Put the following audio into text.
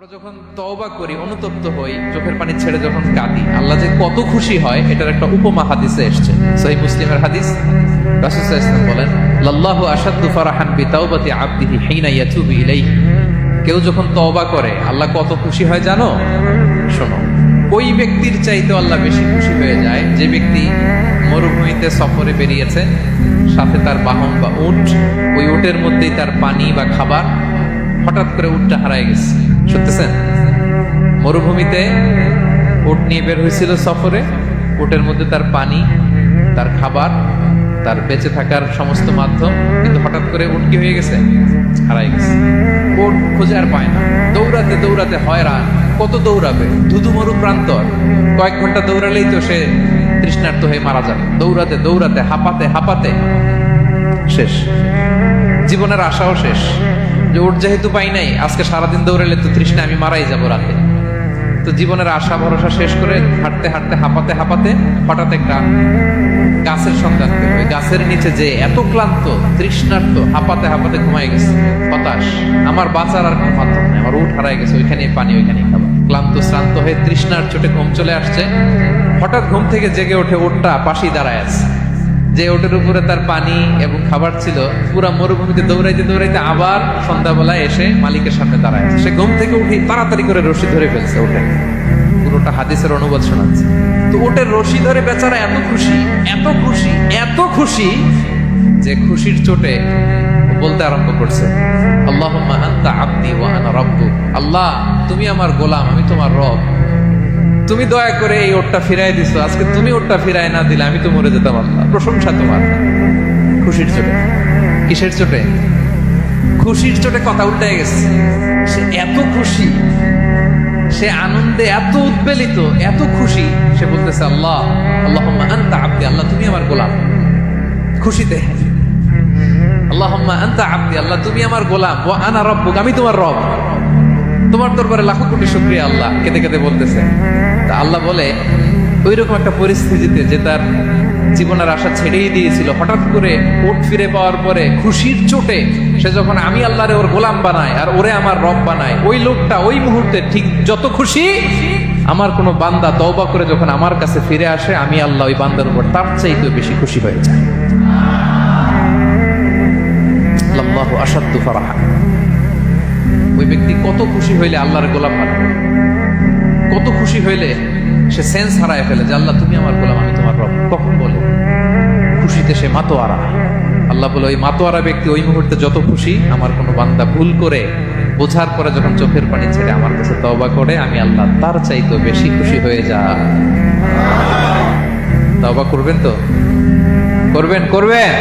আমরা যখন তওবা করি, অনুতপ্ত হই, চোখের পানি ছেড়ে যখন কাঁদি, আল্লাহ যে কত খুশি হয় এটার একটা উপমা হাদিসে এসেছে। সহিহ মুসলিমের হাদিস, রাসূল সাল্লাল্লাহু আলাইহি ওয়াসাল্লাম বলেন, লাল্লাহু আশাদ্দু ফারাহান বিতাওবাতি আবদিহি হিনা ইয়াতুবু ইলাইহি। কেউ যখন তওবা করে আল্লাহ কত খুশি হয় জানো? শোনো, ওই ব্যক্তির চাইতে আল্লাহ বেশি খুশি হয়ে যায় যে ব্যক্তি মরুভূমিতে সফরে বেরিয়েছে, সাথে তার বাহন বা উট, ওই উটের মধ্যেই তার পানি বা খাবার, হঠাৎ করে উটটা হারায় গেছে। শুনতেছেন? মরুভূমিতে উট নিয়ে বের হয়েছিল সফরে, উটের মধ্যে তার পানি, তার খাবার, তার বেঁচে থাকার সমস্ত মাধ্যম, কিন্তু হঠাৎ করে উট কি হয়ে গেছে? হারায় গেছে। উট খুঁজে আর পায় না, দৌড়াতে দৌড়াতে হয়রান। কত দৌড়াবে? ধুধু মরু প্রান্তর, কয়েক ঘন্টা দৌড়ালেই তো সে তৃষ্ণার্ত হয়ে মারা যাবে। দৌড়াতে দৌড়াতে হাঁপাতে হাঁপাতে শেষ, জীবনের আশাও শেষ। যে উট যেহেতু পাই নাই, আজকে সারাদিন দৌড়ালে তো তৃষ্ণা আমি মারাই যাবো রাতে। তো জীবনের আশা ভরসা শেষ করে হাঁটতে হাঁটতে হাঁপাতে হাঁপাতে হঠাৎ একটা গাছের সন্ধান পেল। ওই গাছের নিচে যে এত ক্লান্ত, তৃষ্ণার্ত, হাঁপাতে হাঁপাতে ঘুমায় গেছে, হতাশ, আমার বাঁচার আর কোনো মাধ্যম নেই, আমার উট হারায় গেছে, ওইখানে পানি, ওইখানে খাবার। ক্লান্ত শ্রান্ত হয়ে তৃষ্ণার চোটে ঘুম চলে আসছে। হঠাৎ ঘুম থেকে জেগে ওঠে, উটটা পাশেই দাঁড়ায় আছে। যে ওটের উপরে তার পানি এবং খাবার ছিল, পুরা মরুভূমিতে দৌড়াইতে দৌড়াইতে আবার সন্ধ্যাবেলায় এসে মালিকের সামনে দাঁড়ায়। সে ঘুম থেকে উঠে তাড়াতাড়ি করে রশি ধরে ফেলছে ওঠে। পুরোটা হাদিসের অনুবাদ শোনাচ্ছে। তো ওটের রশি ধরে বেচারা এত খুশি, এত খুশি, এত খুশি যে খুশির চোটে বলতে আরম্ভ করছে, আল্লাহুম্মা আনতা আবদি ওয়া আনা রাব্বুক। আল্লাহ, তুমি আমার গোলাম, আমি তোমার রব। তুমি দয়া করে এই ওটটা ফিরাই দিছো, আজকে তুমি ওটটা ফিরাই না দিলে আমি তো মরে যেতাম। আল্লাহ, প্রশংসা তোমার। খুশির চোটে। কিসের চোটে? খুশির চোটে কথা উল্টে গেছে। সে এত খুশি, সে আনন্দে এত উদ্বেলিত, এত খুশি, সে বলতেছে, আল্লাহ, আল্লাহুম্মা আনতা আবদি, আল্লাহ তুমি আমার গোলাম। খুশিতে আল্লাহুম্মা আনতা আবদি, আল্লাহ তুমি আমার গোলাম, ওয়া আনা রাব্বুক, আমি তোমার রব। তোমার দরবারে লাখো কোটি শুকরিয়া। আল্লাহ কেঁদে কেঁদে বলতেছে। তা আল্লাহ বলে, ওইরকম একটা পরিস্থিতিতে যে তার জীবনের আশা ছেড়েই দিয়েছিল, হঠাৎ করে উট ফিরে পাওয়ার পরে খুশির চোটে সে যখন আমি আল্লাহরে ওর গোলাম বানায় আর ওরে আমার রব বানায়, ওই লোকটা ওই মুহূর্তে ঠিক যত খুশি, আমার কোনো বান্দা তওবা করে যখন আমার কাছে ফিরে আসে, আমি আল্লাহ ওই বান্দার উপর তার চাইতে বেশি খুশি হয়ে যায়। আল্লাহু আশাদ্দু ফারাহা। ওই ব্যক্তি কত খুশি হইলে আল্লাহর গোলাম বানাবে, কত খুশি হইলে সে সেন্স হারায় ফেলে যে আল্লাহ তুমি আমার গোলাম, আমি তোমার রব। কখন বলে? খুশিতে সে মাতোয়ারা। আল্লাহ বলে, ওই মাতোয়ারা ব্যক্তি ওই মুহূর্তে যত খুশি, আমার কোনো বান্দা ভুল করে বোঝার পরে যখন চোখের পানি ছেড়ে আমার কাছে তওবা করে, আমি আল্লাহ তার চাইতে বেশি খুশি হয়ে যায়। তওবা করবেন তো? করবেন?